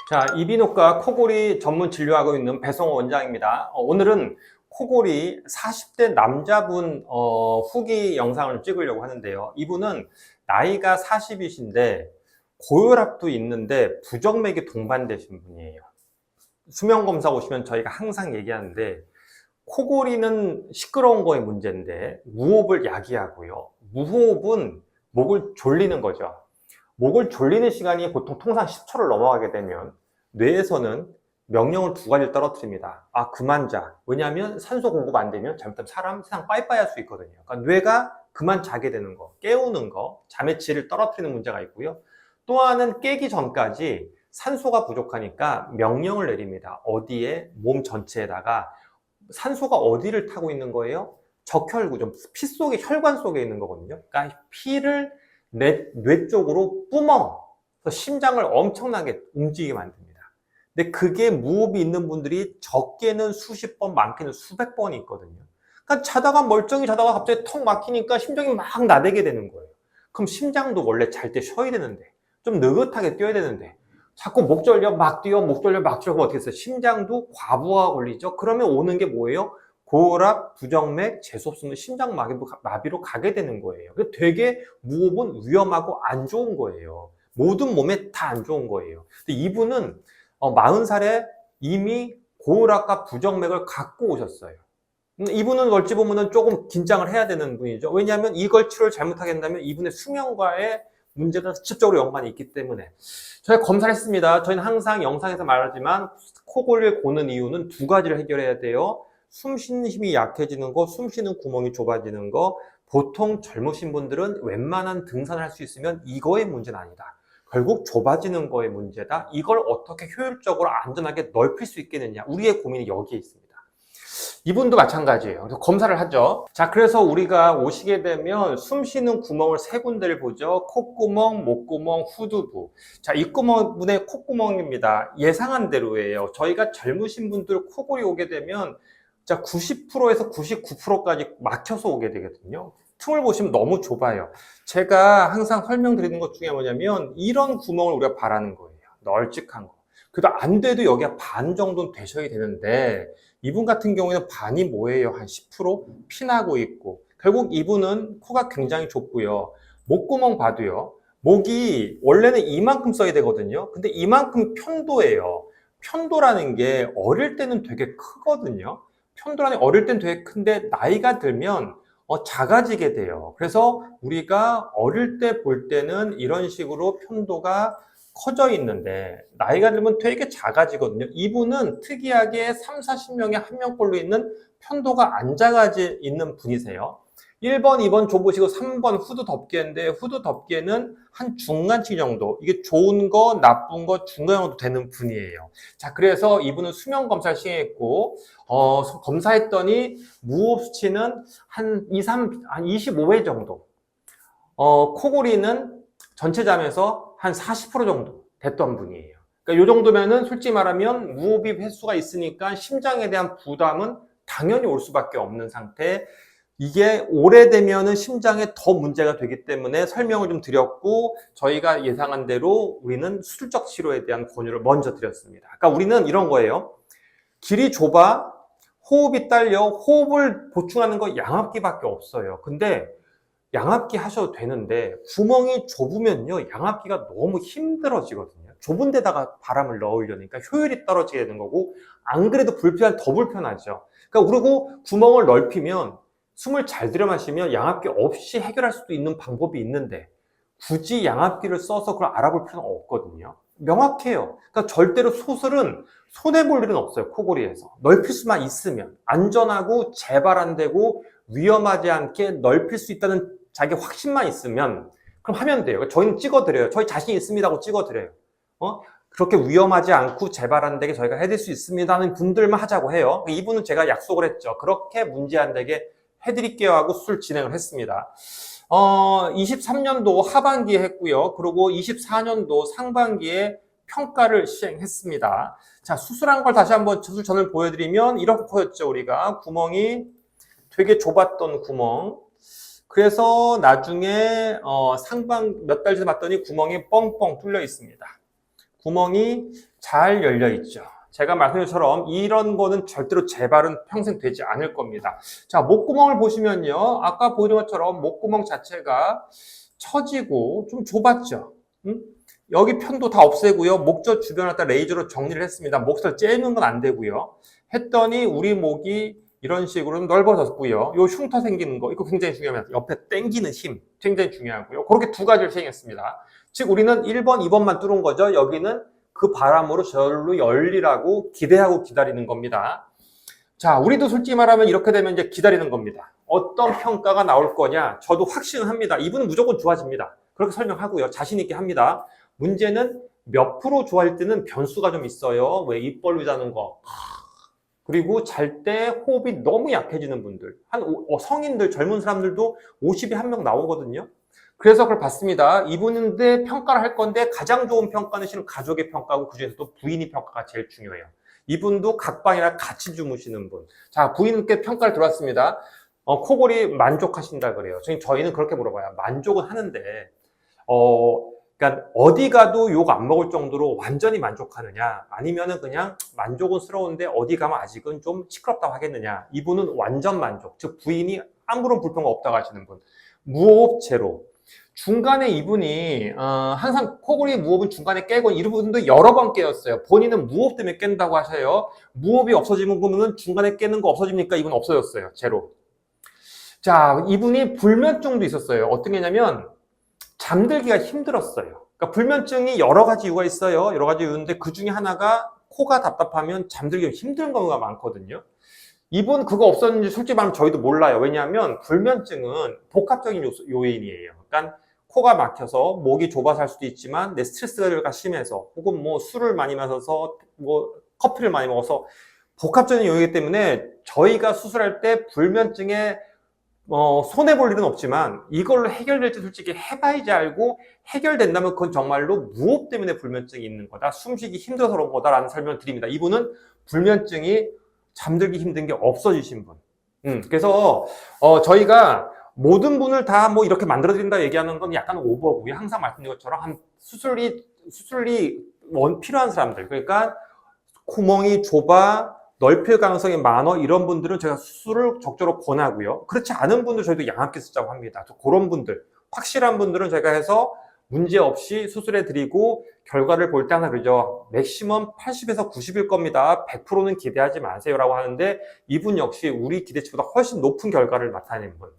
자, 이비인후과 코골이 전문 진료하고 있는 배성호 원장입니다. 오늘은 코골이 40대 남자분 후기 영상을 찍으려고 하는데요. 이분은 나이가 40이신데 고혈압도 있는데 부정맥이 동반되신 분이에요. 수면검사 오시면 저희가 항상 얘기하는데 코골이는 시끄러운 거에 문제인데 무호흡을 야기하고요. 무호흡은 목을 졸리는 거죠. 목을 졸리는 시간이 보통 통상 10초를 넘어가게 되면 뇌에서는 명령을 두 가지를 떨어뜨립니다. 아, 그만 자. 왜냐하면 산소 공급 안 되면 잘못하면 사람 세상 빠이빠이 할 수 있거든요. 그러니까 뇌가 그만 자게 되는 거, 깨우는 거, 잠의 질을 떨어뜨리는 문제가 있고요. 또 하나는 깨기 전까지 산소가 부족하니까 명령을 내립니다. 어디에? 몸 전체에다가 산소가 어디를 타고 있는 거예요? 적혈구죠. 피 속에, 혈관 속에 있는 거거든요. 그러니까 피를 뇌 쪽으로 뿜어 심장을 엄청나게 움직이게 만듭니다. 근데 그게 무호흡이 있는 분들이 적게는 수십 번, 많게는 수백 번이 있거든요. 그러니까 자다가 멀쩡히 자다가 갑자기 턱 막히니까 심장이 막 나대게 되는 거예요. 그럼 심장도 원래 잘 때 쉬어야 되는데, 좀 느긋하게 뛰어야 되는데, 자꾸 목 졸려 막 뛰어, 목 졸려 막 뛰어. 그럼 어떻게 했어요? 심장도 과부하가 걸리죠. 그러면 오는 게 뭐예요? 고혈압, 부정맥, 재수없으면 심장 마비로 가게 되는 거예요. 되게 무호흡은 위험하고 안 좋은 거예요. 모든 몸에 다 안 좋은 거예요. 근데 이분은 40살에 이미 고혈압과 부정맥을 갖고 오셨어요. 이분은 어찌 보면 조금 긴장을 해야 되는 분이죠. 왜냐하면 이걸 치료를 잘못하게 된다면 이분의 수면과의 문제가 직접적으로 연관이 있기 때문에 저희가 검사를 했습니다. 저희는 항상 영상에서 말하지만 코골이를 고는 이유는 두 가지를 해결해야 돼요. 숨 쉬는 힘이 약해지는 거, 숨 쉬는 구멍이 좁아지는 거. 보통 젊으신 분들은 웬만한 등산을 할 수 있으면 이거의 문제는 아니다. 결국 좁아지는 거의 문제다. 이걸 어떻게 효율적으로 안전하게 넓힐 수 있겠느냐. 우리의 고민이 여기에 있습니다. 이분도 마찬가지예요. 그래서 검사를 하죠. 자, 그래서 우리가 오시게 되면 숨 쉬는 구멍을 세 군데를 보죠. 콧구멍, 목구멍, 후두부. 자, 이 구멍분의 콧구멍입니다. 예상한 대로예요. 저희가 젊으신 분들 코골이 오게 되면 자, 90%에서 99%까지 막혀서 오게 되거든요. 틈을 보시면 너무 좁아요. 제가 항상 설명드리는 것 중에 뭐냐면 이런 구멍을 우리가 바라는 거예요. 널찍한 거. 그래도 안 돼도 여기가 반 정도는 되셔야 되는데 이분 같은 경우에는 반이 뭐예요? 한 10% 피나고 있고 결국 이분은 코가 굉장히 좁고요. 목구멍 봐도요. 목이 원래는 이만큼 써야 되거든요. 근데 이만큼 편도예요. 편도라는 게 어릴 때는 되게 크거든요. 편도라는 게 어릴 때는 되게 큰데 나이가 들면 작아지게 돼요. 그래서 우리가 어릴 때 볼 때는 이런 식으로 편도가 커져 있는데 나이가 들면 되게 작아지거든요. 이분은 특이하게 3, 40명에 한 명꼴로 있는 편도가 안 작아져 있는 분이세요. 1번, 2번 좁으시고 3번 후두 덮개인데 후두 덮개는 한 중간치 정도. 이게 좋은 거, 나쁜 거, 중간 정도 되는 분이에요. 자, 그래서 이분은 수면 검사를 시행했고 검사했더니 무호흡 수치는 한 25회 정도. 코골이는 전체 잠에서 한 40% 정도 됐던 분이에요. 그러니까 이 정도면은 솔직히 말하면 무호흡 횟수가 있으니까 심장에 대한 부담은 당연히 올 수밖에 없는 상태. 이게 오래되면은 심장에 더 문제가 되기 때문에 설명을 좀 드렸고 저희가 예상한 대로 우리는 수술적 치료에 대한 권유를 먼저 드렸습니다. 그러니까 우리는 이런 거예요. 길이 좁아 호흡이 딸려 호흡을 보충하는 거 양압기밖에 없어요. 근데 양압기 하셔도 되는데 구멍이 좁으면요 양압기가 너무 힘들어지거든요. 좁은 데다가 바람을 넣으려니까 효율이 떨어지게 되는 거고 안 그래도 더 불편하죠. 그러니까 그리고 구멍을 넓히면 숨을 잘 들여 마시면 양압기 없이 해결할 수도 있는 방법이 있는데 굳이 양압기를 써서 그걸 알아볼 필요는 없거든요. 명확해요. 그러니까 절대로 소설은 손해볼 일은 없어요. 코골이에서 넓힐 수만 있으면 안전하고 재발 안 되고 위험하지 않게 넓힐 수 있다는 자기 확신만 있으면 그럼 하면 돼요. 저희는 찍어드려요. 저희 자신 있습니다 하고 찍어드려요. 그렇게 위험하지 않고 재발 안 되게 저희가 해드릴 수 있습니다 하는 분들만 하자고 해요. 이분은 제가 약속을 했죠. 그렇게 문제 안 되게 해드릴게요 하고 수술 진행을 했습니다. 23년도 하반기에 했고요. 그리고 24년도 상반기에 평가를 시행했습니다. 자, 수술한 걸 다시 한번 수술 전을 보여드리면 이렇게 보였죠. 우리가 구멍이 되게 좁았던 구멍. 그래서 나중에 상반 몇 달 전에 봤더니 구멍이 뻥뻥 뚫려 있습니다. 구멍이 잘 열려 있죠. 제가 말씀드린 것처럼 이런 거는 절대로 재발은 평생 되지 않을 겁니다. 자, 목구멍을 보시면요. 아까 보여드린 것처럼 목구멍 자체가 처지고 좀 좁았죠. 여기 편도 다 없애고요. 목젖 주변을 다 레이저로 정리를 했습니다. 목살 째는 건 안 되고요. 했더니 우리 목이 이런 식으로 넓어졌고요. 요 흉터 생기는 거, 이거 굉장히 중요합니다. 옆에 당기는 힘, 굉장히 중요하고요. 그렇게 두 가지를 시행했습니다. 즉, 우리는 1번, 2번만 뚫은 거죠. 여기는 그 바람으로 절로 열리라고 기대하고 기다리는 겁니다. 자, 우리도 솔직히 말하면 이렇게 되면 이제 기다리는 겁니다. 어떤 평가가 나올 거냐? 저도 확신을 합니다. 이분은 무조건 좋아집니다. 그렇게 설명하고요. 자신 있게 합니다. 문제는 몇 프로 좋아질 때는 변수가 좀 있어요. 왜 입 벌리자는 거. 그리고 잘 때 호흡이 너무 약해지는 분들. 성인들, 젊은 사람들도 50에 한 명 나오거든요. 그래서 그걸 봤습니다. 이분인데 평가를 할 건데 가장 좋은 평가는 실은 가족의 평가고 그중에서도 부인의 평가가 제일 중요해요. 이분도 각방이랑 같이 주무시는 분. 자, 부인께 평가를 들어왔습니다. 코골이 만족하신다 그래요. 저희는 그렇게 물어봐요. 만족은 하는데, 그러니까 어디 가도 욕 안 먹을 정도로 완전히 만족하느냐, 아니면은 그냥 만족은 스러운데 어디 가면 아직은 좀 시끄럽다고 하겠느냐. 이분은 완전 만족. 즉, 부인이 아무런 불평가 없다고 하시는 분. 무호흡 제로. 중간에 이분이 항상 코골이 무호흡은 중간에 깨고 이런 분도 여러 번 깨었어요. 본인은 무호흡 때문에 깬다고 하셔요. 무호흡이 없어지면 그러면 중간에 깨는 거 없어집니까? 이분 없어졌어요. 제로. 자, 이분이 불면증도 있었어요. 어떤 게 냐면 잠들기가 힘들었어요. 그러니까 불면증이 여러 가지 이유가 있어요. 여러 가지 이유인데 그 중에 하나가 코가 답답하면 잠들기가 힘든 경우가 많거든요. 이분 그거 없었는지 솔직히 말하면 저희도 몰라요. 왜냐하면 불면증은 복합적인 요인이에요. 그러니까 코가 막혀서 목이 좁아서 할 수도 있지만 내 스트레스가 심해서 혹은 뭐 술을 많이 마셔서 뭐 커피를 많이 먹어서 복합적인 요인이기 때문에 저희가 수술할 때 불면증에 손해볼 일은 없지만 이걸로 해결될지 솔직히 해봐야지 알고 해결된다면 그건 정말로 무호흡 때문에 불면증이 있는 거다. 숨쉬기 힘들어서 그런 거다라는 설명을 드립니다. 이분은 불면증이 잠들기 힘든 게 없어지신 분. 그래서 저희가 모든 분을 다 뭐 이렇게 만들어드린다 얘기하는 건 약간 오버고요. 항상 말씀드린 것처럼 수술이 필요한 사람들, 그러니까 구멍이 좁아 넓힐 가능성이 많아 이런 분들은 제가 수술을 적절히 권하고요. 그렇지 않은 분들 저희도 양압기 쓰자고 합니다. 그런 분들, 확실한 분들은 제가 해서 문제없이 수술해 드리고 결과를 볼 때 하나 그러죠. 맥시멈 80에서 90일 겁니다. 100%는 기대하지 마세요라고 하는데 이분 역시 우리 기대치보다 훨씬 높은 결과를 나타내는 분.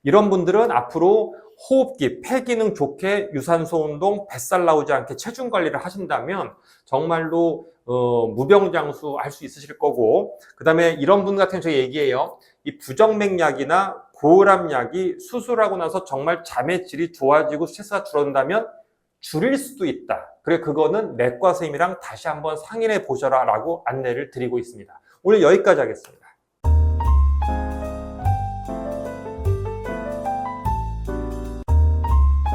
이런 분들은 앞으로 호흡기, 폐 기능 좋게 유산소 운동, 뱃살 나오지 않게 체중 관리를 하신다면 정말로 무병장수 할 수 있으실 거고, 그 다음에 이런 분 같은 경우 저희 얘기해요. 이 부정맥약이나 고혈압약이 수술하고 나서 정말 잠의 질이 좋아지고 스트레스가 줄어든다면 줄일 수도 있다. 그래, 그거는 내과 선생님이랑 다시 한번 상의해 보셔라 라고 안내를 드리고 있습니다. 오늘 여기까지 하겠습니다.